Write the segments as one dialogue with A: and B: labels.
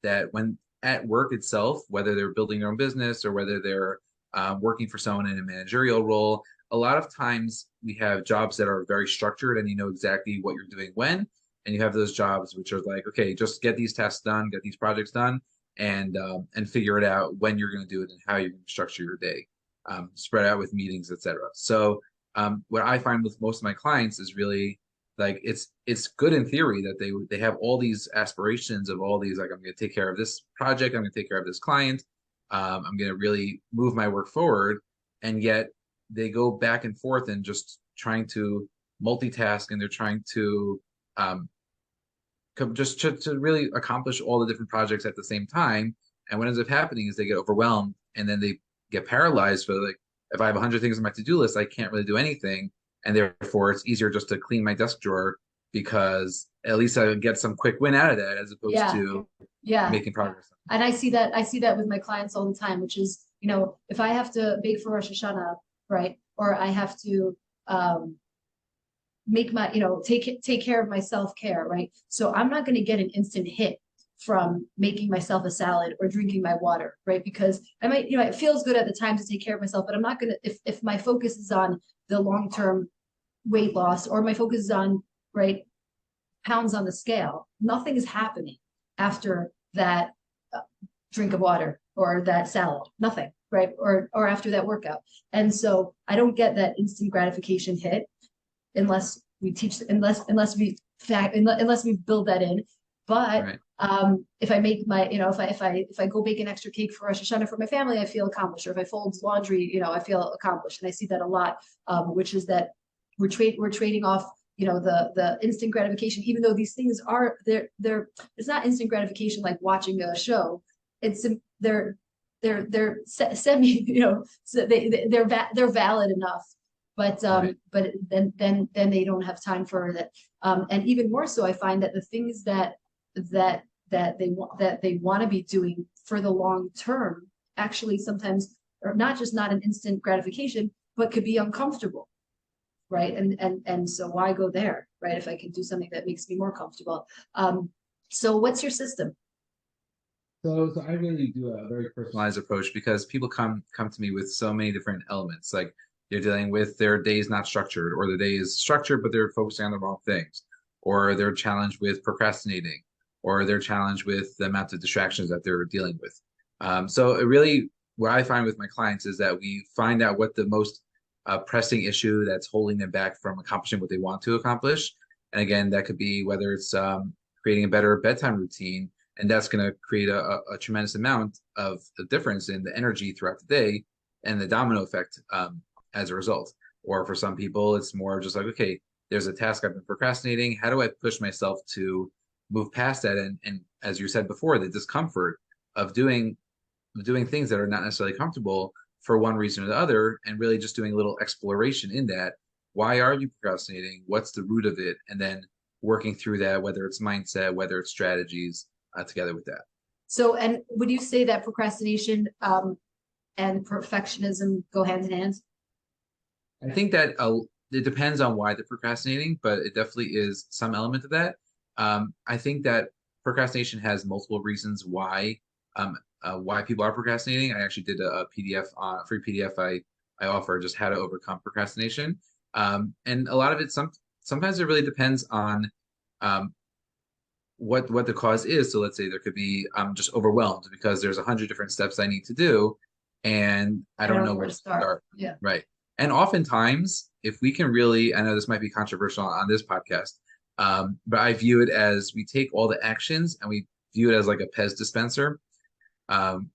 A: that when at work itself, whether they're building their own business or whether they're working for someone in a managerial role, a lot of times we have jobs that are very structured and you know exactly what you're doing when. And you have those jobs which are like, okay, just get these tasks done, get these projects done, and figure it out when you're going to do it and how you're going to structure your day, spread out with meetings, etc. So what I find with most of my clients is really like it's good in theory that they have all these aspirations of all these, like, I'm going to take care of this project, I'm going to take care of this client, I'm going to really move my work forward, and yet they go back and forth and just trying to multitask, and they're trying to um, just to really accomplish all the different projects at the same time. And what ends up happening is they get overwhelmed, and then they get paralyzed for, like, if I have 100 things on my to-do list, I can't really do anything. And therefore it's easier just to clean my desk drawer because at least I get some quick win out of that as opposed
B: Yeah.
A: to
B: Yeah.
A: making progress.
B: And I see that with my clients all the time, which is, if I have to bake for Rosh Hashanah, right? Or I have to um make my, take care of my self-care, right? So I'm not going to get an instant hit from making myself a salad or drinking my water, right? Because I might, it feels good at the time to take care of myself, but I'm not going to, if my focus is on the long-term weight loss, or my focus is on, right, pounds on the scale, nothing is happening after that uh, drink of water or that salad, nothing, right? Or after that workout. And so I don't get that instant gratification hit unless we teach, unless we build that in. But
A: Right.
B: if I make my, if I go bake an extra cake for Rosh Hashanah for my family, I feel accomplished. Or if I fold laundry, I feel accomplished. And I see that a lot, which is that we're trading off, the instant gratification, even though these things are, they're it's not instant gratification like watching a show. It's they're semi, so they're valid enough,
A: Right.
B: but then they don't have time for that. And even more so, I find that the things that they want to be doing for the long term actually sometimes are not just not an instant gratification, but could be uncomfortable, right? And so why go there, right? If I can do something that makes me more comfortable. So what's your system?
A: So I really do a very personalized approach because people come to me with so many different elements. Like they're dealing with their days not structured, or the day is structured but they're focusing on the wrong things, or they're challenged with procrastinating, or they're challenged with the amount of distractions that they're dealing with. So it really, what I find with my clients is that we find out what the most pressing issue that's holding them back from accomplishing what they want to accomplish. And again, that could be whether it's creating a better bedtime routine, and that's going to create a tremendous amount of the difference in the energy throughout the day and the domino effect as a result. Or for some people, it's more just like, okay, there's a task I've been procrastinating. How do I push myself to move past that? And as you said before, the discomfort of doing things that are not necessarily comfortable for one reason or the other, and really just doing a little exploration in that. Why are you procrastinating? What's the root of it? And then working through that, whether it's mindset, whether it's strategies, together with that.
B: So, and would you say that procrastination and perfectionism go hand in hand?
A: I think that it depends on why they're procrastinating, but it definitely is some element of that. I think that procrastination has multiple reasons why people are procrastinating. I actually did a PDF, free PDF I offer, just how to overcome procrastination. And a lot of it, sometimes it really depends on um, what the cause is. So let's say there could be I'm just overwhelmed because there's 100 different steps I need to do, and I
B: I
A: don't
B: don't
A: know
B: know where
A: where
B: to
A: to
B: start.
A: start.
B: Yeah.
A: Right. And oftentimes, if we can really, I know this might be controversial on this podcast, but I view it as we take all the actions and we view it as like a Pez dispenser,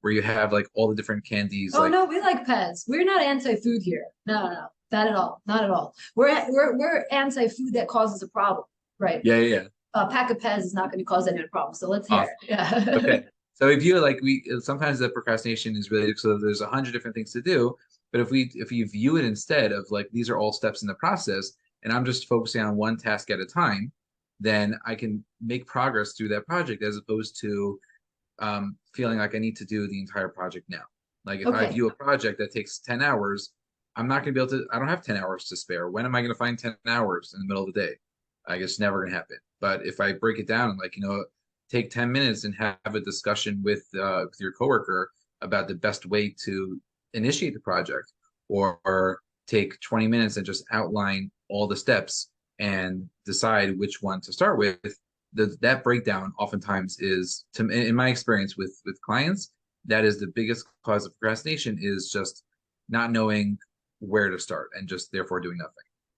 A: where you have like all the different candies,
B: Oh
A: like,
B: no, we like Pez. We're not anti-food here. No, no, no, not at all. Not at all. We're anti-food that causes a problem, right?
A: yeah, yeah, yeah.
B: A pack of Pez is not going to cause any problem. So let's hear
A: Awesome.
B: it. Yeah.
A: Okay. So we view it like we sometimes the procrastination is really so there's 100 different things to do, but if you view it instead of like these are all steps in the process, and I'm just focusing on one task at a time, then I can make progress through that project as opposed to feeling like I need to do the entire project now. Like if I
B: Okay.
A: view a project that takes 10 hours, I'm not going to be able to, I don't have 10 hours to spare. When am I going to find 10 hours in the middle of the day? I guess never going to happen. But if I break it down, like, take 10 minutes and have a discussion with your coworker about the best way to initiate the project, or take 20 minutes and just outline all the steps and decide which one to start with. That breakdown oftentimes is, in my experience with clients, that is the biggest cause of procrastination, is just not knowing where to start and just therefore doing nothing.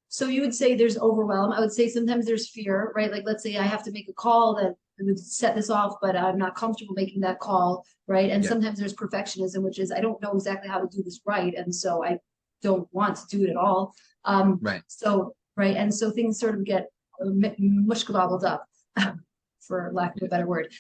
B: So you would say there's overwhelm. I would say sometimes there's fear, right? Like let's say I have to make a call that would set this off, but I'm not comfortable making that call, right? And
A: Yeah,
B: sometimes there's perfectionism, which is I don't know exactly how to do this right, and so I don't want to do it at all.
A: right.
B: So right, and so things sort of get mushkabobbled up, for lack of a better word.